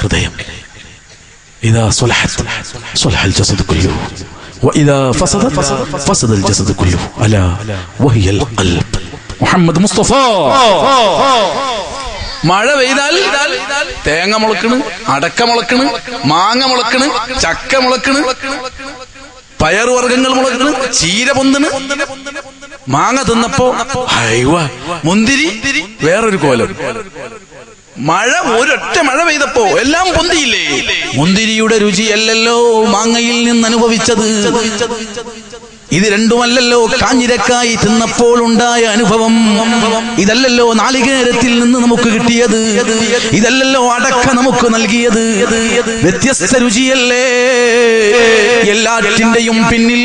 ഹൃദയം. ഇദാ സ്വലഹത് സ്വലഹൽ ജസദു കുല്ലുഹു വഇദാ ഫസദത് ഫസദൽ ജസദു കുല്ലുഹു അലാ വഹിയൽ ഖൽബ്. മുഹമ്മദ് മുസ്തഫ. മഴ പെയ്താൽ തേങ്ങ മുളക്കണ്, അടക്ക മുളക്കണ്, മാങ്ങ മുളക്കണ്, ചക്ക മുളക്കണ്, പയറുവർഗ്ഗങ്ങൾ മുളക്കണ്, ചീര പൊന്തണ്. മാങ്ങ തിന്നപ്പോ മുന്തിരി വേറൊരു കോലം. മഴ ഒരൊറ്റ മഴ പെയ്തപ്പോ എല്ലാം പൊന്തിയില്ലേ? മുന്തിരിയുടെ രുചിയല്ലല്ലോ മാങ്ങയിൽ നിന്ന് അനുഭവിച്ചത്. ഇത് രണ്ടുമല്ലല്ലോ കാഞ്ഞിരക്കായി തിന്നപ്പോൾ ഉണ്ടായ അനുഭവം. ഇതല്ലല്ലോ നാളികേരത്തിൽ നിന്ന് നമുക്ക് കിട്ടിയത്. ഇതല്ലല്ലോ അടക്ക നമുക്ക് നൽകിയത്. വ്യത്യസ്ത രുചിയല്ലേ? എല്ലാറ്റിന്റെയും പിന്നിൽ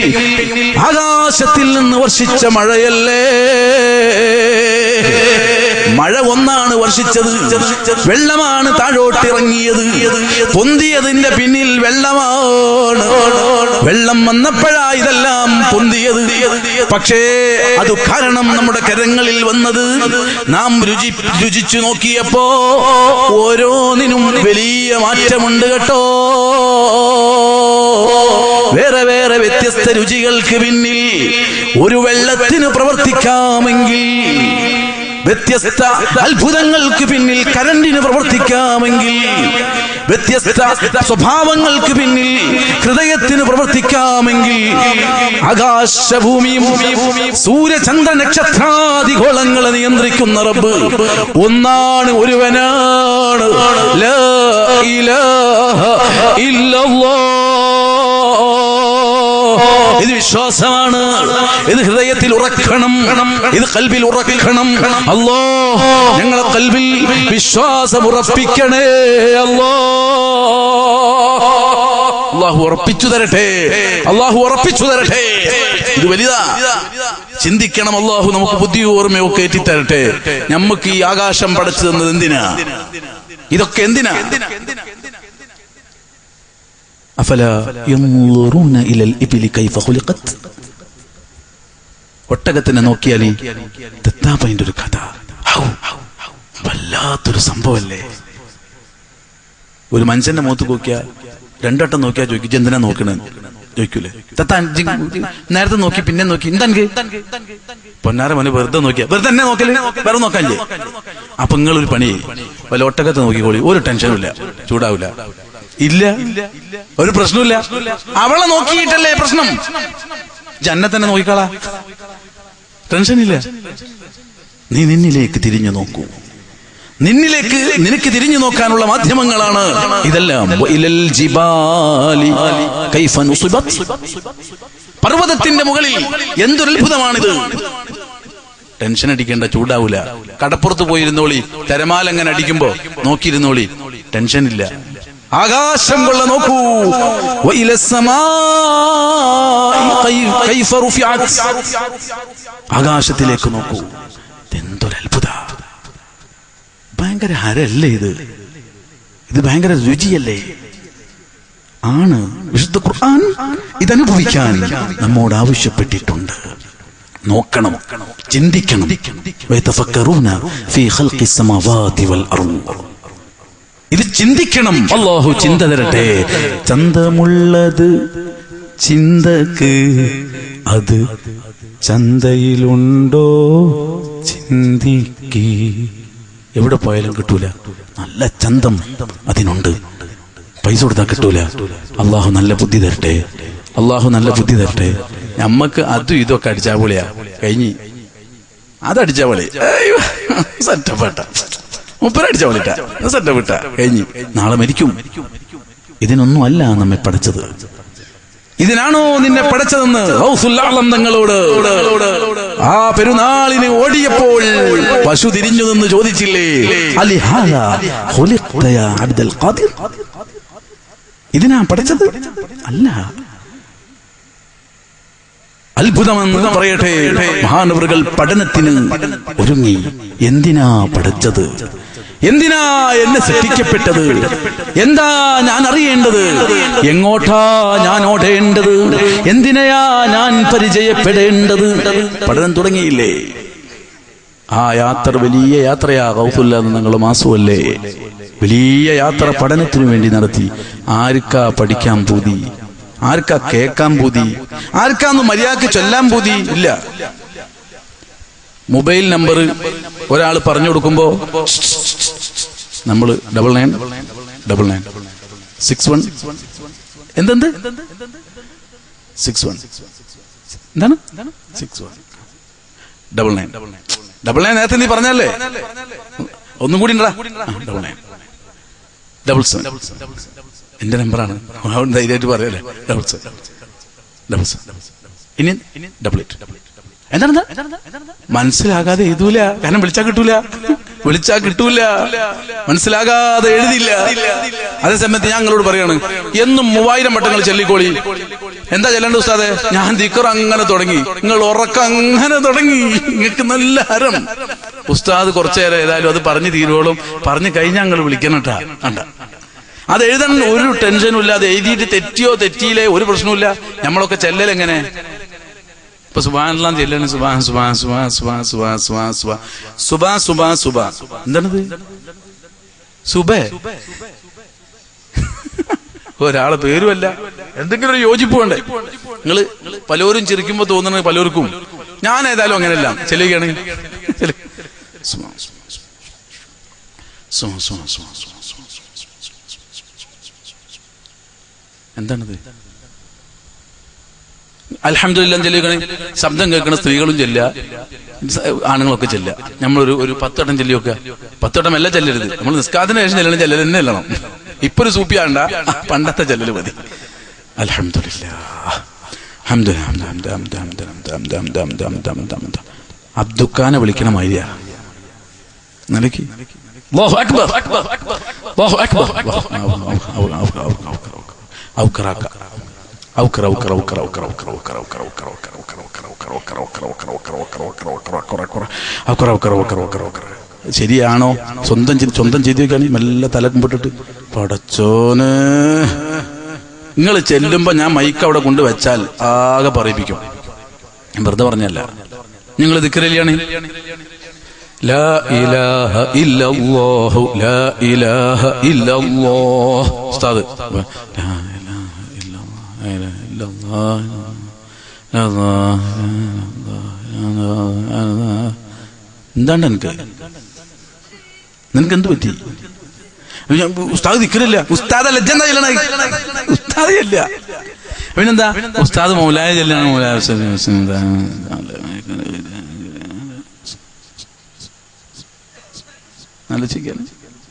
ആകാശത്തിൽ നിന്ന് വർഷിച്ച മഴയല്ലേ? മഴ ഒന്നാണ് വർഷിച്ചത്, വെള്ളമാണ് താഴോട്ടിറങ്ങിയത്. പൊന്തിയതിന്റെ പിന്നിൽ വെള്ളമാണ്. വെള്ളം വന്നപ്പോഴാ ഇതെല്ലാം പൊന്തിയത്. പക്ഷേ അത് കാരണം നമ്മുടെ കരങ്ങളിൽ വന്നത് നാം രുചിച്ചു നോക്കിയപ്പോ ഓരോന്നിനും വലിയ മാറ്റമുണ്ട് കേട്ടോ. വേറെ വേറെ വ്യത്യസ്ത രുചികൾക്ക് പിന്നിൽ ഒരു വെള്ളത്തിന് പ്രവർത്തിക്കാമെങ്കിൽ, വ്യത്യസ്ത അത്ഭുതങ്ങൾക്ക് പിന്നിൽ കരണ്ടിന് പ്രവർത്തിക്കാമെങ്കിൽ, വ്യത്യസ്ത സ്വഭാവങ്ങൾക്ക് പിന്നിൽ ഹൃദയത്തിന് പ്രവർത്തിക്കാമെങ്കിൽ, ആകാശഭൂമിയും സൂര്യചന്ദ്ര നക്ഷത്രാദിഗോളങ്ങളെ നിയന്ത്രിക്കുന്ന റബ്ബ് ഒന്നാണ്, ഒരുവനാണ്. ലാ ഇലാഹ ഇല്ലല്ലാഹ്. ഇത് വിശ്വാസമാണ്. ഇത് ഹൃദയത്തിൽ ഉറക്കണം, ഇത് ഖൽബിൽ ഉറക്കണം. അല്ലാഹ് ഞങ്ങളെ ഖൽബിൽ വിശ്വാസം ഉറപ്പിക്കണേ. അല്ലാഹു ഉറപ്പിച്ചു തരട്ടെ, അല്ലാഹു ഉറപ്പിച്ചു തരട്ടെ. ഇത് വലുതാ, ചിന്തിക്കണം. അല്ലാഹു നമുക്ക് ബുദ്ധി ഓർമ്മയൊക്കെ ഏറ്റിത്തരട്ടെ. നമുക്ക് ഈ ആകാശം പടച്ചു തന്നത് എന്തിനാ? ഇതൊക്കെ എന്തിനാ? അഫലാ യൻളുറൂന ഇലൽ ഇബ്ലി കൈഫ ഖുലിഖത്. ഒട്ടകത്തിനെ നോക്കിയാൽ തെത്താപ്പതിന്റെ ഒരു കഥ. വല്ലാത്തൊരു സംഭവല്ലേ? ഒരു മനുഷ്യന്റെ മുഖത്ത് നോക്കിയാ രണ്ടട്ടം നോക്കിയാ ചോദിക്കും, എന്തിനാ നോക്കണേ ചോദിക്കൂലേ? നേരത്തെ നോക്കി പിന്നെ നോക്കി, എന്താ പൊന്നാര മോനെ വെറുതെ നോക്കിയാ വെറുതെ തന്നെ നോക്കല്ലേ, വേറെ നോക്കാല്ലേ? അപ്പൊ നിങ്ങളൊരു പണി, വല്ല ഒട്ടകത്തെ നോക്കിക്കോളി, ഒരു ടെൻഷനും ഇല്ല, ചൂടാവില്ല, ഇല്ല, ഒരു പ്രശ്നമില്ല. അവളെ നോക്കിയിട്ടല്ലേ പ്രശ്നം. ജന്നെ തന്നെ നോക്കിക്കളാ, ടെൻഷനില്ല. നീ നിന്നിലേക്ക് തിരിഞ്ഞു നോക്കൂ. നിന്നിലേക്ക് നിനക്ക് തിരിഞ്ഞു നോക്കാനുള്ള മാധ്യമങ്ങളാണ് ഇതെല്ലാം. പർവ്വതത്തിന്റെ മുകളിൽ എന്തൊരു അത്ഭുതമാണിത്. ടെൻഷൻ അടിക്കേണ്ട, ചൂടാവൂല. കടപ്പുറത്ത് പോയിരുന്നോളി, തിരമാലങ്ങനെ അടിക്കുമ്പോ നോക്കിയിരുന്നോളി, ടെൻഷനില്ല. ആകാശം കൊള്ള നോക്കൂ. ആകാശത്തിലേക്ക് നോക്കൂ. എന്തൊരു അത്ഭുത! ഭയങ്കര ഹരല്ലേ ഇത്? ഇത് ഭയങ്കര രുചിയല്ലേ? ആണ്. വിശുദ്ധ ഖുർആൻ ഇതനുഭവിക്കാൻ നമ്മോട് ആവശ്യപ്പെട്ടിട്ടുണ്ട്. നോക്കണം, ചിന്തിക്കണം. ഇത് ചിന്തിക്കണം. അല്ലാഹു ചിന്ത തരട്ടെ. ചന്തമുള്ളത് ചിന്തക്ക്, അത് ചന്തയിലുണ്ടോ ചിന്തിക്ക്. എവിടെ പോയാലും കിട്ടൂല. നല്ല ചന്തം അതിനുണ്ട്, പൈസ കൊടുത്താൽ കിട്ടൂല. അല്ലാഹു നല്ല ബുദ്ധി തരട്ടെ, അല്ലാഹു നല്ല ബുദ്ധി തരട്ടെ. നമ്മക്ക് അതും ഇതൊക്കെ അടിച്ചാ പൊളിയാ, കഴിഞ്ഞ് അതടിച്ചാ പൊളി, സെറ്റപ്പെട്ട മുപ്പരടിച്ച പൊളിട്ട സെറ്റപ്പെട്ട, കഴിഞ്ഞ് നാളെ മരിക്കും. ഇതിനൊന്നും അല്ല നമ്മെ പഠിച്ചത്. ഇതിനാണോ നിന്നെ പഠിച്ചതെന്ന് തങ്ങളോട് ആ പെരുന്നാളിന് ഓടിയപ്പോൾ പശു തിരിഞ്ഞു നിന്ന് ചോദിച്ചില്ലേ, ഇതിനാ പഠിച്ചത്? അല്ല. അത്ഭുതമെന്ന് പറയട്ടെ, മഹാനവറുകൾ പഠനത്തിന് ഒരുങ്ങി. എന്തിനാ പഠിച്ചത്? എന്തിനാ എന്നെ സൃഷ്ടിക്കപ്പെട്ടത്? എന്താ ഞാൻ അറിയേണ്ടത്? എങ്ങോട്ടാ ഞാൻ ഓടേണ്ടത്? എന്തിനെയാ ഞാൻ പരിചയപ്പെടേണ്ടത്? പഠനം തുടങ്ങിയില്ലേ? ആ യാത്ര വലിയ യാത്രയാ. ഗൗസുല്ല നിങ്ങൾ മാസമല്ലേ, വലിയ യാത്ര പഠനത്തിനു വേണ്ടി നടത്തി. ആർക്കാ പഠിക്കാൻ പൂതി? ആർക്കാ കേൾക്കാൻ പൂതി? ആർക്കാന്ന് മര്യാദക്ക് ചൊല്ലാൻ പൂതി? ഇല്ല. മൊബൈൽ നമ്പർ ഒരാൾ പറഞ്ഞു കൊടുക്കുമ്പോ നമ്മൾ 999961 എന്തെന്ത് 61 എന്താണ് 6199 നേരത്തെ നീ പറഞ്ഞല്ലേ, ഒന്നും കൂടി ഉണ്ടടാ. 9977 എന്റെ നമ്പറാണ്, ധൈര്യമായിട്ട് പറയല്ലേ. 7777 ഇനി 88. എന്താണ് മനസ്സിലാകാതെ എഴുതൂല, കാരണം വിളിച്ചാ കിട്ടൂല, മനസ്സിലാകാതെ എഴുതില്ല. അതേസമയത്ത് ഞാൻ നിങ്ങളോട് പറയാണ്, എന്നും 3000 വട്ടങ്ങൾ ചൊല്ലിക്കോളി. എന്താ ചെല്ലേണ്ട ഉസ്താദെ? ഞാൻ ദിക്ർ അങ്ങനെ തുടങ്ങി, നിങ്ങൾ ഉറക്കം അങ്ങനെ തുടങ്ങി, നിങ്ങൾക്ക് നല്ല ഹരം. ഉസ്താദ് കുറച്ചേരം ഏതായാലും അത് പറഞ്ഞു തീരുവോളും, പറഞ്ഞു കഴിഞ്ഞാൽ നിങ്ങൾ വിളിക്കണട്ടാ. കണ്ട അത് എഴുതാൻ ഒരു ടെൻഷനും ഇല്ല. അത് എഴുതിയിട്ട് തെറ്റിയോ തെറ്റിയില്ലേ ഒരു പ്രശ്നമില്ല. നമ്മളൊക്കെ ചെല്ലലെങ്ങനെ? ഇപ്പൊ സുബ്ഹാനല്ലാഹ് ചെല്ലാണ്. എന്താണത്? സുബേ ഒരാളെ പേരുമല്ല, എന്തെങ്കിലും ഒരു യോജിപ്പ് വേണ്ടേ? നിങ്ങള് പലരും ചിരിക്കുമ്പോ തോന്നുന്നത് പലർക്കും. ഞാൻ ഏതായാലും അങ്ങനെയല്ല ചെല്ലുകയാണ്. എന്താണത്? അൽഹംദുലില്ലാഹ് ചെല്ലുകയാണ്. ശബ്ദം കേൾക്കുന്ന സ്ത്രീകളും ചെല്ലുക, ആണുങ്ങളൊക്കെ ചെല്ലുക. നമ്മളൊരു 10 വട്ടം ചെല്ലിയൊക്കെ. 10 വട്ടം എല്ലാം ചെല്ലരുത്. നമ്മൾ നിസ്കാരത്തിന് ശേഷം ചെല്ലണം, ചെല്ലൽ തന്നെ ചെല്ലണം. ഇപ്പൊ ഒരു സൂപ്പിയാണ്ട, പണ്ടത്തെ ചെല്ലല് മതി. അൽഹംദുലില്ലാഹ് അബ്ദുക്കാനെ വിളിക്കണ മാതിരിയാ നിലയ്ക്ക്. അല്ലാഹു അക്ബർ, അല്ലാഹു അക്ബർ, ശരിയാണോ? സ്വന്തം ചെയ്ത് വെക്കാണ്. മെല്ലെ തലക്കുമ്പിട്ടിട്ട് പടച്ചോന്. നിങ്ങൾ ചെല്ലുമ്പോ ഞാൻ മൈക്ക് അവിടെ കൊണ്ടുവച്ചാൽ ആകെ പറയിപ്പിക്കും. വെറുതെ പറഞ്ഞല്ല. നിങ്ങൾ ദിക്റിലാണ് ലാ ഇലാഹ ഇല്ലല്ലാഹു ലാ ഇലാഹ ഇല്ലല്ലാഹ്. ഉസ്താദ് എന്താണ്ട് നിനക്ക് എന്ത് പറ്റി? ഉസ്താദ് ദിക്റില്ല. ഉസ്താദ് ലജ്ജ ഉസ്താദല്ല. പിന്നെന്താ? ഉസ്താദ് മൗലായ ചെല്ലാണ്. മൗലായ ആലോചിക്കാണ്.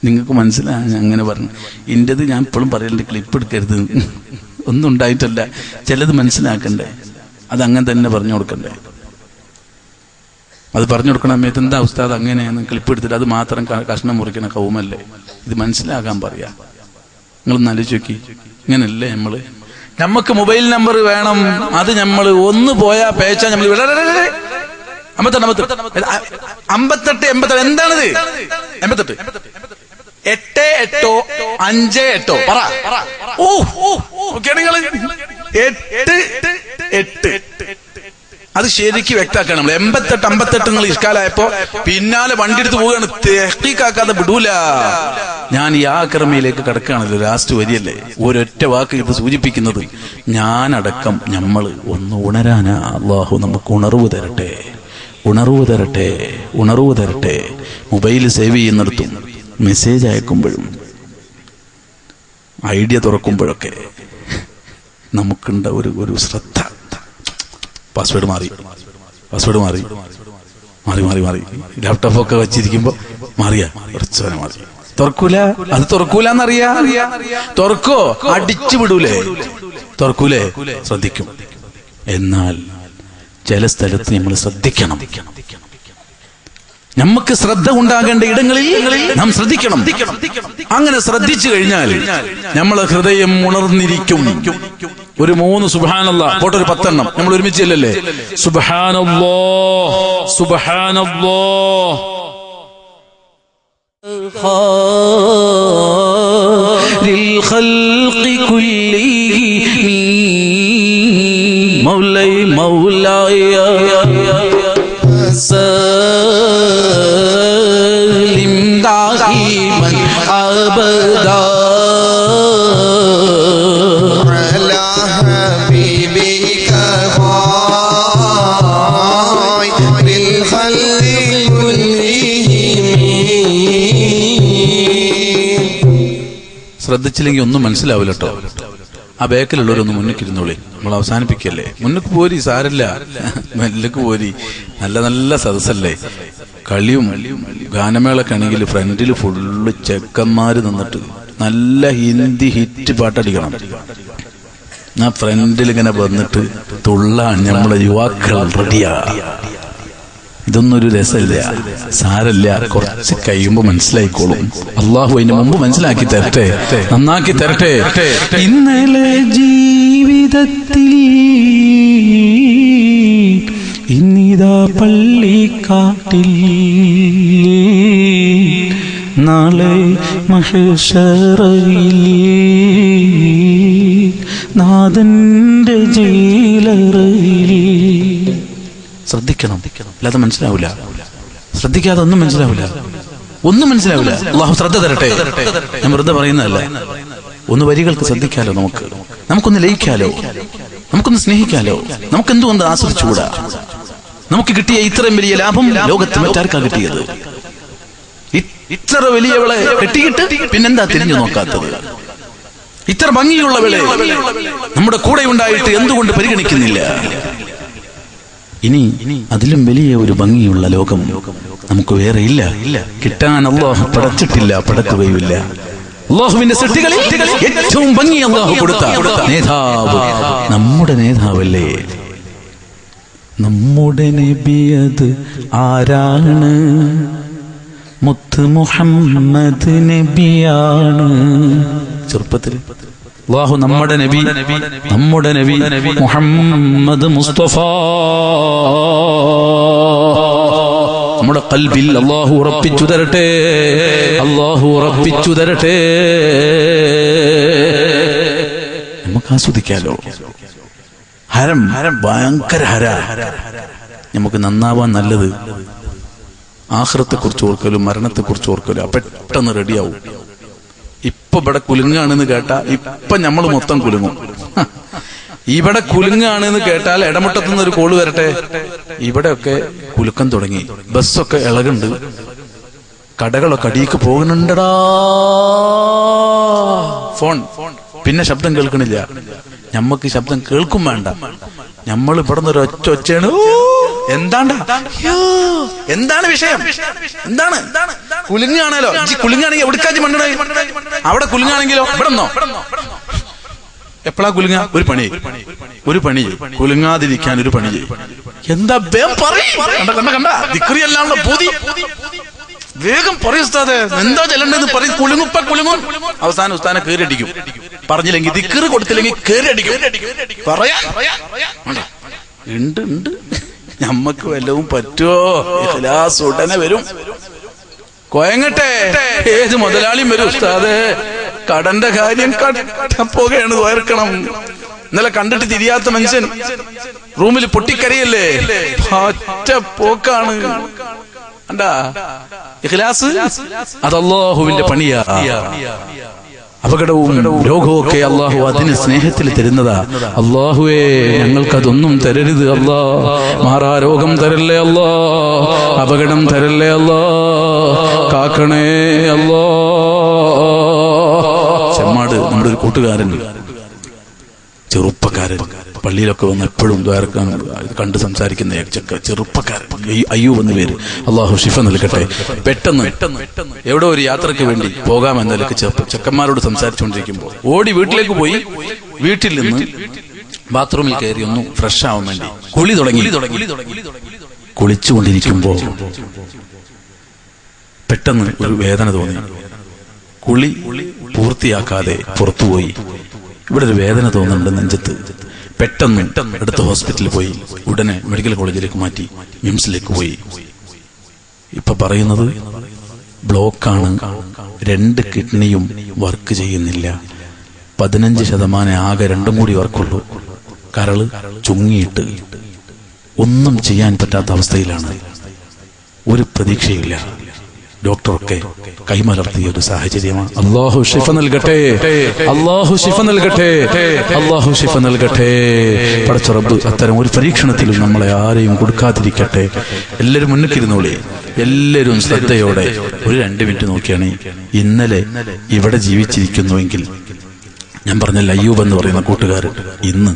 നിങ്ങൾക്ക് മനസ്സിലായി അങ്ങനെ പറഞ്ഞു. ഇന്റേത് ഞാൻ ഇപ്പോഴും പറയലുണ്ട്, ക്ലിപ്പ് എടുക്കരുത്. ഒന്നും ഉണ്ടായിട്ടല്ല, ചിലത് മനസ്സിലാക്കണ്ടേ, അതങ്ങനെ തന്നെ പറഞ്ഞു കൊടുക്കണ്ടേ. അത് പറഞ്ഞു കൊടുക്കണ സമയത്ത് എന്താ ഉസ്താദ് അങ്ങനെയാണ് ക്ലിപ്പ് എടുത്തിട്ട് അത് മാത്രം കഷ്ണം മുറിക്കണ കൗമല്ലേ, ഇത് മനസ്സിലാക്കാൻ പറയാ. നിങ്ങളൊന്ന് ആലോചിച്ച് നോക്കി. ഇങ്ങനല്ലേ നമുക്ക് മൊബൈൽ നമ്പർ വേണം. അത് നമ്മൾ ഒന്ന് പോയാ പേച്ചാ നമ്മൾ 58 എന്താണിത്? 88 8858 പറ. അത് ശരിക്ക് വ്യക്താക്കണം നമ്മൾ. 88 നിങ്ങൾ ഇഷ്കാലായപ്പോ പിന്നാലെ വണ്ടി എടുത്ത് പോവുകയാണ്. തെഹ്ഖീഖാക്കാതെ വിടൂല. ഞാൻ ഈ ആക്രമിയിലേക്ക് കിടക്കുകയാണല്ലോ. ലാസ്റ്റ് വരിയല്ലേ, ഒരൊറ്റ വാക്ക് ഇത് സൂചിപ്പിക്കുന്നത്. ഞാനടക്കം നമ്മൾ ഒന്ന് ഉണരാനാ. അള്ളാഹു നമുക്ക് ഉണർവ് തരട്ടെ, ഉണർവ് തരട്ടെ, ഉണർവ് തരട്ടെ. മൊബൈൽ സേവ് ചെയ്യുന്നിടത്തും മെസ്സേജ് അയക്കുമ്പോഴും ഐഡിയ തുറക്കുമ്പോഴൊക്കെ നമുക്കുണ്ട ഒരു ശ്രദ്ധ. പാസ്വേഡ് മാറി ലാപ്ടോപ്പൊക്കെ വെച്ചിരിക്കുമ്പോ മാറിയാ കുറച്ചവനെ മാറി. തുറക്കൂല, അത് തുറക്കൂലെന്നറിയാ. തുറക്കോ? അടിച്ചു വിടൂലേ? തുറക്കൂലേ? ശ്രദ്ധിക്കും. എന്നാൽ ചില സ്ഥലത്ത് നമ്മൾ ശ്രദ്ധിക്കണം. നമുക്ക് ശ്രദ്ധ ഉണ്ടാകേണ്ട ഇടങ്ങളിൽ നാം ശ്രദ്ധിക്കണം. അങ്ങനെ ശ്രദ്ധിച്ചു കഴിഞ്ഞാൽ നമ്മളെ ഹൃദയം ഉണർന്നിരിക്കും. ഒരു 3 സുബ്ഹാനല്ലാഹ് പോട്ടെ, ഒരു 10 എണ്ണം നമ്മൾ ഒരുമിച്ചല്ലേ. സുബ്ഹാനല്ലാഹ് സുബ്ഹാനല്ലാഹ് ലിൽഖൽഖി കുല്ലിഹിം മൗലായ ശ്രദ്ധിച്ചില്ലെങ്കിൽ ഒന്നും മനസ്സിലാവില്ല കേട്ടോ. ആ ബേക്കിലുള്ളവരൊന്ന് മുന്നിക്കിരുന്നോളി, നമ്മൾ അവസാനിപ്പിക്കല്ലേ. മുന്നിക്ക് പോരി, സാരല്ല, മെല്ലക്ക് പോരി. നല്ല നല്ല സദസ്സല്ലേ. കളിയും ഗാനമേളൊക്കെ ആണെങ്കിൽ ഫ്രണ്ടിൽ ഫുള്ള് ചെക്കന്മാര് നിന്നിട്ട് നല്ല ഹിന്ദി ഹിറ്റ് പാട്ടടിക്കണം. ആ ഫ്രണ്ടിൽ ഇങ്ങനെ വന്നിട്ട് തുള്ളാൻ നമ്മളെ യുവാക്കൾ റെഡിയാ. ഇതൊന്നും ഒരു രസമില്ല, സാരല്ല, കുറച്ച് കഴിയുമ്പോ മനസ്സിലായിക്കോളും. അള്ളാഹു അതിന് മുമ്പ് മനസ്സിലാക്കി തരട്ടെ, നന്നാക്കി തരട്ടെ. ഇന്നലെ ജീവിതത്തിൽ ഇന്നിതാ പള്ളിക്കാട്ടിൽ, നാളെ മഹ്ശറയിൽ നാഥന്റെ ജയിലറയിൽ. ശ്രദ്ധിക്കണം, അല്ലാതെ മനസ്സിലാവില്ല. ശ്രദ്ധിക്കാതെ ഒന്നും മനസ്സിലാവില്ല, ഒന്നും മനസ്സിലാവില്ല. അള്ളാഹു ശ്രദ്ധ തരട്ടെ. ഞാൻ വെറുതെ പറയുന്നതല്ല. ഒന്ന് വരികൾക്ക് ശ്രദ്ധിക്കാലോ, നമുക്കൊന്ന് ലയിക്കാലോ, നമുക്കൊന്ന് സ്നേഹിക്കാലോ. നമുക്കെന്തുകൊണ്ട് ആസ്വദിച്ചുകൂടാ? നമുക്ക് കിട്ടിയ ഇത്രയും വലിയ ലാഭം ലോകത്ത് മറ്റാർക്കാ കിട്ടിയത്? ഇത്ര വലിയവളെ കെട്ടിയിട്ട് പിന്നെന്താ തിരിഞ്ഞു നോക്കാത്തത്? ഇത്ര ഭംഗിയുള്ളവളെ നമ്മുടെ കൂടെ ഉണ്ടായിട്ട് എന്തുകൊണ്ട് പരിഗണിക്കുന്നില്ല? ഇനി അതിലും വലിയ ഒരു ഭംഗിയുള്ള ലോകം നമുക്ക് വേറെ ഇല്ല. കിട്ടാൻ അല്ലാഹു പടച്ചിട്ടില്ല, പടക്കുകയുമില്ല. അല്ലാഹുവിന്റെ സൃഷ്ടികളിൽ ഏറ്റവും ഭംഗി അല്ലാഹു കൊടുത്ത നേതാവ് നമ്മുടെ നേതാവല്ലേ? നമ്മുടെ നബി അത് ആരാണ്? മുത്ത് മുഹമ്മദ് നബിയാണ്. ചെറുപ്പത്തിൽ അല്ലാഹു നമ്മുടെ നബി മുഹമ്മദ് മുസ്തഫ നമ്മുടെ ഖൽബിൽ അല്ലാഹു ഉറപ്പിച്ചു തരട്ടെ, അല്ലാഹു ഉറപ്പിച്ചു തരട്ടെ. നമുക്ക് ആസ്വദിക്കാലോ. ഹരം ഭയങ്കര നമുക്ക് നന്നാവാൻ നല്ലത് ആഖിറത്തെ കുറിച്ച് ഓർക്കലും മരണത്തെ കുറിച്ച് ഓർക്കലും. പെട്ടെന്ന് റെഡിയാവും. ഇപ്പൊ ഇവിടെ കുലുങ്ങാണെന്ന് കേട്ടാ ഇപ്പൊ നമ്മൾ മൊത്തം കുലുങ്ങും. ഇവിടെ കുലുങ്ങാണെന്ന് കേട്ടാൽ ഇടമുട്ടത്തുനിന്ന് ഒരു കോള് വരട്ടെ, ഇവിടെയൊക്കെ കുലുക്കം തുടങ്ങി. ബസ്സൊക്കെ ഇളകുണ്ട്, കടകളൊക്കെ അടിയിക്ക് പോകുന്നുണ്ടടാ. ഫോൺ, പിന്നെ ശബ്ദം കേൾക്കണില്ല. ഞമ്മക്ക് ശബ്ദം കേൾക്കും വേണ്ട. നമ്മൾ ഇവിടുന്ന് ഒരു ഒച്ചയാണ്. എന്താണ് വിഷയം? എന്താണ് കുലുങ്ങാണല്ലോ? കുലുങ്ങാണെങ്കിൽ എവിടേക്കാജ് മണ്ണേ? അവിടെ കുലുങ്ങാണെങ്കിലോ ഇവിടെന്നോ? എപ്പോഴാ കുലുങ്ങ? ഒരു പണി കുലുങ്ങാതിരിക്കാൻ ഒരു പണി ചെയ്യും. എന്താ കണ്ട ദിക്റിയല്ലാണല്ലോ പൂതി. വേഗം പറയും ഉസ്താദേ, എന്താ ചെല്ലണ്ടെന്ന് പറയും. കുലുങ്ങും. അവസാനം ഉസ്താനെ കേറി അടിക്കും. പറഞ്ഞില്ലെങ്കിൽ ദിക്റ് കൊടുത്തില്ലെങ്കിൽ കേറി അടിക്കും. പറയാ ഉണ്ട് ഞമ്മക്ക് വല്ലതും പറ്റുമോ? ഇഖ്ലാസ് ഉടനെ വരും. കൊയങ്ങട്ടെ, ഏത് മുതലാളിയും വരും. ഉസ്താദേ കടന്റെ കാര്യം പോകയാണ്, വയർക്കണം. ഇന്നലെ കണ്ടിട്ട് തിരിയാത്ത മനുഷ്യൻ റൂമിൽ പൊട്ടിക്കരയല്ലേ, ഒറ്റ പോക്കാണ്. കണ്ടാ ഇഖ്ലാസ്? അത് അല്ലാഹുവിന്റെ പണിയാ. അപകടവും രോഗവും ഒക്കെ അള്ളാഹു അതിന് സ്നേഹത്തിൽ തരുന്നതാ. അള്ളാഹുവേ ഞങ്ങൾക്കതൊന്നും തരരുത് അല്ലാ. മാറാരോഗം തരല്ലേ അല്ലാ, അപകടം തരല്ലേ അല്ലാ, കാക്കണേ അല്ലാ. ചെമ്മാട് നമ്മുടെ ഒരു കൂട്ടുകാരൻ, ചെറുപ്പക്കാരൻ, പള്ളിയിലൊക്കെ വന്ന് എപ്പോഴും ദ്വാരക്കാൻ കണ്ട് സംസാരിക്കുന്ന ചെറുപ്പക്കാരൻ, അയ്യൂബ് എന്ന പേര്. അള്ളാഹു ശിഫ നൽകട്ടെ. പെട്ടെന്ന് എവിടെ ഒരു യാത്രയ്ക്ക് വേണ്ടി പോകാമെന്നതിലേക്ക് ചെക്കന്മാരോട് സംസാരിച്ചുകൊണ്ടിരിക്കുമ്പോൾ ഓടി വീട്ടിലേക്ക് പോയി. വീട്ടിൽ നിന്ന് ബാത്റൂമിൽ കയറി ഒന്ന് ഫ്രഷ് ആവാൻ വേണ്ടി കുളി തുടങ്ങി. കുളിച്ചുകൊണ്ടിരിക്കുമ്പോ പെട്ടെന്ന് ഒരു വേദന തോന്നി. കുളി പൂർത്തിയാക്കാതെ പുറത്തുപോയി. ഇവിടെ ഒരു വേദന തോന്നുന്നുണ്ട് നെഞ്ചത്ത്. പെട്ടെന്ന് അടുത്ത ഹോസ്പിറ്റലിൽ പോയി. ഉടനെ മെഡിക്കൽ കോളേജിലേക്ക് മാറ്റി, മിംസിലേക്ക് പോയി. ഇപ്പൊ പറയുന്നത് ബ്ലോക്കാണ്. 2 കിഡ്നിയും വർക്ക് ചെയ്യുന്നില്ല. 15% ആകെ 2 കൂടി വർക്കുള്ളൂ. കരള് ചുങ്ങിയിട്ട് ഒന്നും ചെയ്യാൻ പറ്റാത്ത അവസ്ഥയിലാണ്. ഒരു പ്രതീക്ഷയില്ല. ഡോക്ടറൊക്കെ കൈമലർത്തിയ ഒരു സാഹചര്യമാണ്. അല്ലാഹു ശിഫ നൽകട്ടെ, അല്ലാഹു ശിഫ നൽകട്ടെ, അല്ലാഹു ശിഫ നൽകട്ടെ. പടച്ച റബ്ബ് അത്തരം ഒരു പരീക്ഷണത്തിലും നമ്മളെ ആരെയും കൊടുക്കാതിരിക്കട്ടെ. എല്ലാവരും മുന്നിക്കിരുന്നോളി. എല്ലാവരും ശ്രദ്ധയോടെ ഒരു 2 മിനിറ്റ് നോക്കിയാണ്. ഇന്നലെ ഇവിടെ ജീവിച്ചിരിക്കുന്നുവെങ്കിൽ, ഞാൻ പറഞ്ഞ അയ്യൂബ് എന്ന് പറയുന്ന കൂട്ടുകാരൻ ഇന്ന്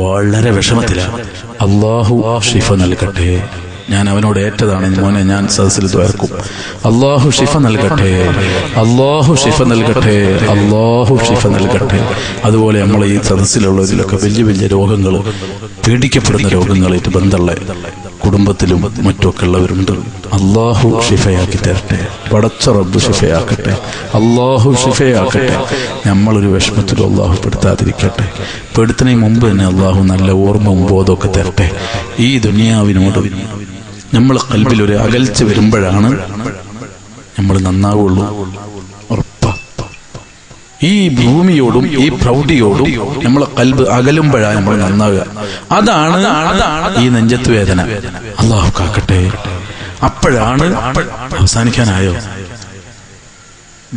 വളരെ വിഷമത്തിലാണ്. അള്ളാഹു ഷിഫ നൽകട്ടെ. ഞാൻ അവനോട് ഏറ്റതാണ്, മോനെ ഞാൻ സദസ്സിൽ ദ്വാർക്കും. അള്ളാഹു ഷിഫ നൽകട്ടെ, അള്ളാഹു ഷിഫ നൽകട്ടെ, അള്ളാഹു ഷിഫ നൽകട്ടെ. അതുപോലെ നമ്മൾ ഈ സദസ്സിലുള്ളവരിലൊക്കെ വലിയ വലിയ രോഗങ്ങൾ, പീഡിക്കപ്പെടുന്ന രോഗങ്ങളായിട്ട് ബന്ധമുള്ള കുടുംബത്തിലും മറ്റുമൊക്കെ ഉള്ളവരുണ്ട്. അള്ളാഹു ഷിഫയാക്കി തരട്ടെ. പടച്ച റബ്ബ് ഷിഫയാക്കട്ടെ, അള്ളാഹു ഷിഫയാക്കട്ടെ. നമ്മളൊരു വിഷമത്തിലും അള്ളാഹു പെടുത്താതിരിക്കട്ടെ. പെടുത്തുന്നതിന് മുമ്പ് തന്നെ അള്ളാഹു നല്ല ഓർമ്മയും ബോധമൊക്കെ തരട്ടെ. ഈ ദുനിയാവിനോട് നമ്മൾ ഖൽബിൽ ഒരു അകൽച്ച വരുമ്പോഴാണ് നമ്മൾ നന്നാവുള്ളൂ. ഉറപ്പാ. ഈ ഭൂമിയോടും ഈ പ്രൗഢിയോടും നമ്മളെ ഖൽബ് അകലുമ്പോഴാണ് നമ്മൾ നന്നാവുക. അതാണ് ഈ നെഞ്ചത്ത് വേദന. അള്ളാഹു കാക്കട്ടെ. അപ്പോഴാണ് അവസാനിക്കാനായോ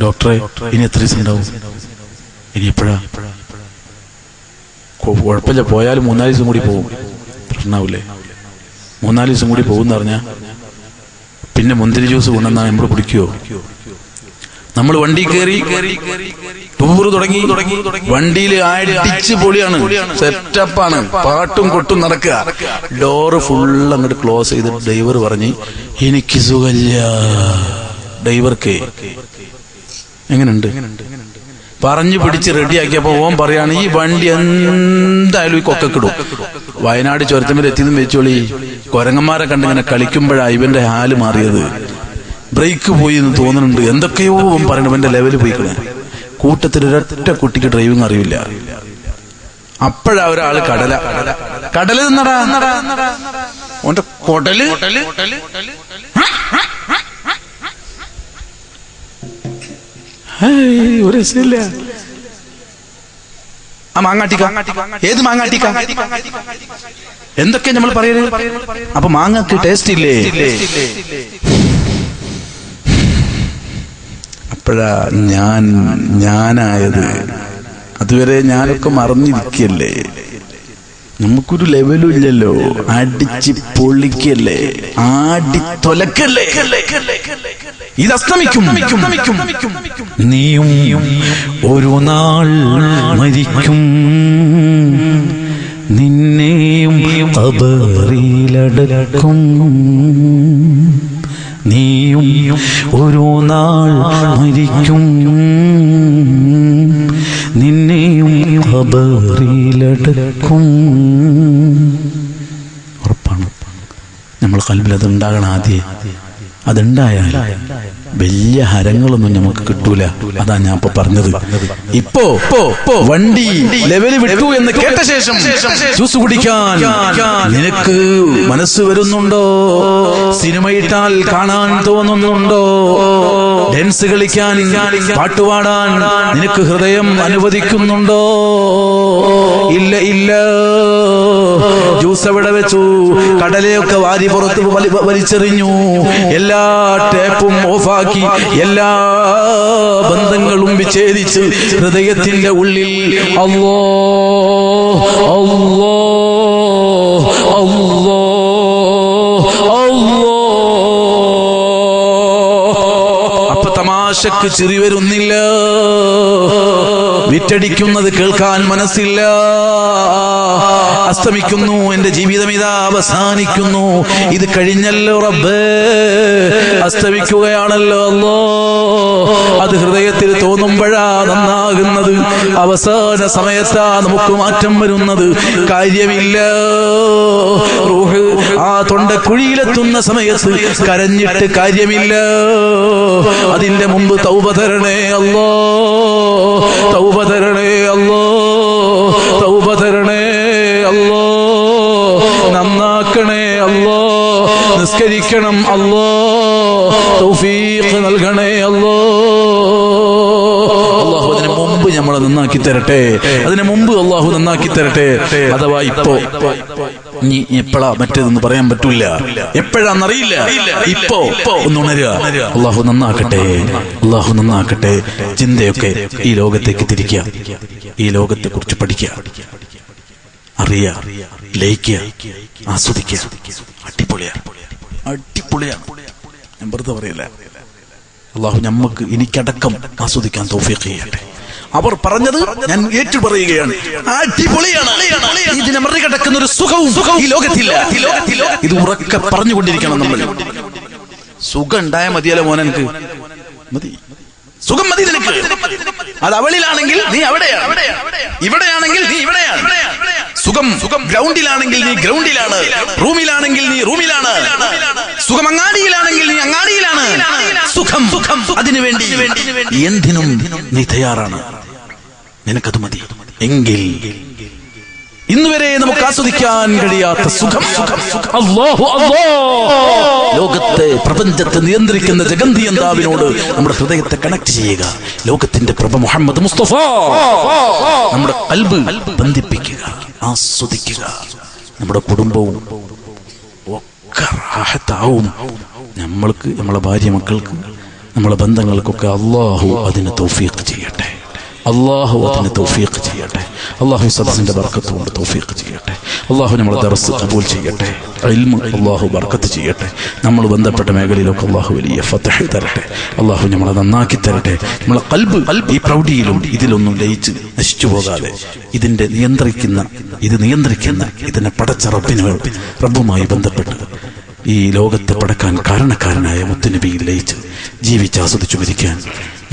ഡോക്ടറെ? ഇനി എത്ര ദിവസം ഉണ്ടാവും? ഇനി എപ്പോഴാ? കുഴപ്പമില്ല, പോയാലും 3-4 ദിവസം കൂടി പോകും. പ്രശ്നമാവില്ലേ? 3-4 ദിവസം കൂടി പോകുന്ന പറഞ്ഞാൽ പിന്നെ മുന്തിരി ജ്യൂസ് കൊണ്ടുവന്നാ നമ്മൾ കുടിക്കുവോ? നമ്മൾ വണ്ടി കയറി ടൂർ തുടങ്ങി, വണ്ടിയിൽ അടിച്ച് പൊളിയാണ്, സെറ്റപ്പാണ്, പാട്ടും കൊട്ടും നടക്കുക. ഡോറ് ഫുള്ള് അങ്ങോട്ട് ക്ലോസ് ചെയ്ത് ഡ്രൈവർ പറഞ്ഞ് എനിക്ക് സുഖമില്ല. ഡ്രൈവർക്ക് എങ്ങനെയുണ്ട് പറഞ്ഞു പിടിച്ച് റെഡിയാക്കിയപ്പോ ഓൻ പറയാണ് ഈ വണ്ടി എന്തായാലും ഈ കൊക്കക്കിടും. വയനാട് ചുരത്തുമ്പോൾ എത്തിയെന്നും വെച്ചോളി, കൊരങ്ങന്മാരെ കണ്ടിങ്ങനെ കളിക്കുമ്പോഴാണ് ഇവന്റെ ഹാല് മാറിയത്. ബ്രേക്ക് പോയി എന്ന് തോന്നുന്നുണ്ട്, എന്തൊക്കെയോ പറയണം. ഇവന്റെ ലെവല് പോയിക്കണേ. കൂട്ടത്തിൽ ഒരൊറ്റ കുട്ടിക്ക് ഡ്രൈവിംഗ് അറിയില്ല. അപ്പോഴാ ഒരാള് കടല് നിന്നടാ ഓന്റെ കൊടല് ഒരു രസമില്ല. ആ മാങ്ങാട്ടിക്ക, ഏത് മാങ്ങാട്ടിക്ക? എന്തൊക്കെ നമ്മൾ പറയുന്നത്? അപ്പൊ മാങ്ങക്ക് ടേസ്റ്റ് ഇല്ലേ? അപ്പോഴാ ഞാനായത്. അതുവരെ ഞാനൊക്കെ മറന്നിരിക്കല്ലേ, നമുക്കൊരു ലെവലും ഇല്ലല്ലോ. അടിച്ച് പൊളിക്കല്ലേ, ആടി തൊലക്കല്ലേ. ഇത് അസ്തമിക്കും. നീയും ഒരു നാൾ മരിക്കും, നിന്നെയും ഖബറിലടക്കും. നീയും ഒരു നാൾ മരിക്കും, നിന്നെയും ഖബറിലടക്കും. ഉറപ്പാണ്. നമ്മൾ ഖൽബിൽ അത് ഉണ്ടാകണം. ആദ്യം അതുണ്ടായാൽ വലിയ ഹരങ്ങളൊന്നും നമുക്ക് കിട്ടൂല. അതാ ഞാൻ ഇപ്പൊ പറഞ്ഞത്. ഇപ്പോ വണ്ടി ലെവല് വിട്ടു എന്ന് കേട്ട ശേഷം ജ്യൂസ് കുടിക്കാൻ നിനക്ക് മനസ്സ് വരുന്നുണ്ടോ? സിനിമയിട്ടാൽ കാണാൻ തോന്നുന്നുണ്ടോ? ഡാൻസ് കളിക്കാൻ, പാട്ടുപാടാൻ നിനക്ക് ഹൃദയം അനുവദിക്കുന്നുണ്ടോ? ഇല്ല ഇല്ല. ജ്യൂസ് എവിടെ വെച്ചു? കടലയൊക്കെ വാരി പുറത്ത് വലിച്ചെറിഞ്ഞു. എല്ലാ ടേപ്പും ഓഫാക്കി, എല്ലാ ബന്ധങ്ങളും വിച്ഛേദിച്ച് ഹൃദയത്തിന്റെ ഉള്ളിൽ അല്ലാഹ് അല്ലാഹ് അല്ലാഹ് അല്ലാഹ്. അപ്പൊ തമാശക്ക് ചിരി വരുന്നില്ല, വിറ്റടിക്കുന്നത് കേൾക്കാൻ മനസ്സില്ല. അസ്തമിക്കുന്നു, എന്റെ ജീവിതം ഇതാ അവസാനിക്കുന്നു. ഇത് കഴിഞ്ഞല്ലോ റബ്ബേ, അസ്തമിക്കുകയാണല്ലോ അല്ലാ. അത് ഹൃദയത്തിൽ തോന്നുമ്പോഴാ നന്നാകുന്നത്. അവസാന സമയത്താ നമുക്ക് മാറ്റം വരുന്നത്. കാര്യമില്ല. റൂഹ് ആ തൊണ്ടക്കുഴിയിലെത്തുന്ന സമയത്ത് കരഞ്ഞിട്ട് കാര്യമില്ല. അതിന്റെ മുമ്പ് തൗബ തരണേ അല്ലാ, തൗബ തരണേ അല്ലാ, തൗബ തരണേ അല്ലാ, നന്നാക്കണേ അല്ലാ, നിസ്കരിക്കണം അല്ലാ, തൗഫീഖ് നൽകണേ അല്ലാ. അല്ലാഹു അതിന് മുമ്പ് നമ്മളെ നന്നാക്കി തരട്ടെ, അതിന് മുമ്പ് അല്ലാഹു നന്നാക്കി തരട്ടെ. അഥവാ ഇപ്പോ നീ എപ്പോഴാ മറ്റേതൊന്നും പറയാൻ പറ്റൂല, എപ്പോഴാന്നറിയില്ല. ഇപ്പോ ഒന്നുണരുക. അല്ലാഹു നന്നാക്കട്ടെ, അല്ലാഹു നന്നാക്കട്ടെ. ചിന്തയൊക്കെ ഈ ലോകത്തേക്ക് തിരിക്കുക, ഈ ലോകത്തെ കുറിച്ച് പഠിക്കുക, അറിയുക, ലയിക്കുക, ആസ്വദിക്കുക. അടിപൊളിയാണ്, അടിപൊളിയാണ്. ഞാൻ വെറുതെ പറയില്ല. അള്ളാഹു നമ്മക്ക് എനിക്കടക്കം ആസ്വദിക്കാൻ തൗഫീഖ് ചെയ്യട്ടെ. അവർ പറഞ്ഞത് ഞാൻ ഏറ്റു പറയുകയാണ്, അടിപൊളിയാണ്. ഇതിനെ മറികടക്കുന്ന ഒരു സുഖവും ഈ ലോകത്തില്ല. ഇത് ഉറക്കെ പറഞ്ഞുകൊണ്ടിരിക്കണം നമ്മൾ. സുഖം ഉണ്ടായ മതിയല്ലോ മോനെ, എനിക്ക് മതി, സുഖം മതി നിനക്ക്. അത് അവളിലാണെങ്കിൽ നീ അവിടെയാണ്, ഇവിടെയാണെങ്കിൽ നീ ഇവിടെയാണ്. സുഖം ഗ്രൗണ്ടിലാണെങ്കിൽ നീ ഗ്രൗണ്ടിലാണ്, റൂമിലാണെങ്കിൽ നീ റൂമിലാണ്. സുഖം അങ്ങാടിയിലാണെങ്കിൽ നീ അങ്ങാടിയിലാണ്. സുഖം അതിനുവേണ്ടി എന്തിനും നീ തയ്യാറാണ്. നിനക്കത് മതി എങ്കിൽ ഇന്നുവരെ നമുക്ക് ആസ്വദിക്കാൻ കഴിയാത്ത സുഖം, ലോകത്തെ പ്രപഞ്ചത്തെ നിയന്ത്രിക്കുന്ന ജഗന്തിയന്താവിനോട് നമ്മുടെ ഹൃദയത്തെ കണക്ട് ചെയ്യുക. ലോകത്തിന്റെ പ്രഭ മുഹമ്മദ് മുസ്തഫ നമ്മുടെ ഖൽബ് ബന്ധിപ്പിക്കുക, ആസ്വദിക്കുക. നമ്മുടെ കുടുംബവും ഒക്കെ റാഹത്താവും. നമ്മൾക്ക്, നമ്മളെ ഭാര്യ മക്കൾക്ക്, നമ്മളെ ബന്ധങ്ങൾക്കൊക്കെ അല്ലാഹു അതിന് തൗഫീഖ് ചെയ്യട്ടെ. അല്ലാഹു അതിന് തൗഫീഖ് ചെയ്യട്ടെ. അല്ലാഹു സദസ്സിന്റെ ബർക്കത്ത് കൊണ്ട് തൗഫീഖ് ചെയ്യട്ടെ. അല്ലാഹു നമ്മളെ ദർസ് ഖബൂൽ ചെയ്യട്ടെ. ഇൽമ് അല്ലാഹു ബർക്കത്ത് ചെയ്യട്ടെ. നമ്മൾ ബന്ധപ്പെട്ട മേഖലയിലൊക്കെ അല്ലാഹു വലിയ ഫതഹ് തരട്ടെ. അല്ലാഹു നമ്മളെ നന്നാക്കി തരട്ടെ. നമ്മളെ ഖൽബ് ഈ പ്രൗഢിയിലും ഇതിലൊന്നും ലയിച്ച് നശിച്ചു പോകാതെ ഇതിന്റെ നിയന്ത്രിക്കുന്ന ഇതിനെ പടച്ച റബ്ബുമായി ബന്ധപ്പെട്ട് ഈ ലോകത്തെ പടക്കാൻ കാരണക്കാരനായ മുത്തുനബിയിൽ ലയിച്ച് ജീവിച്ച് ആസ്വദിച്ചു മരിക്കാൻ,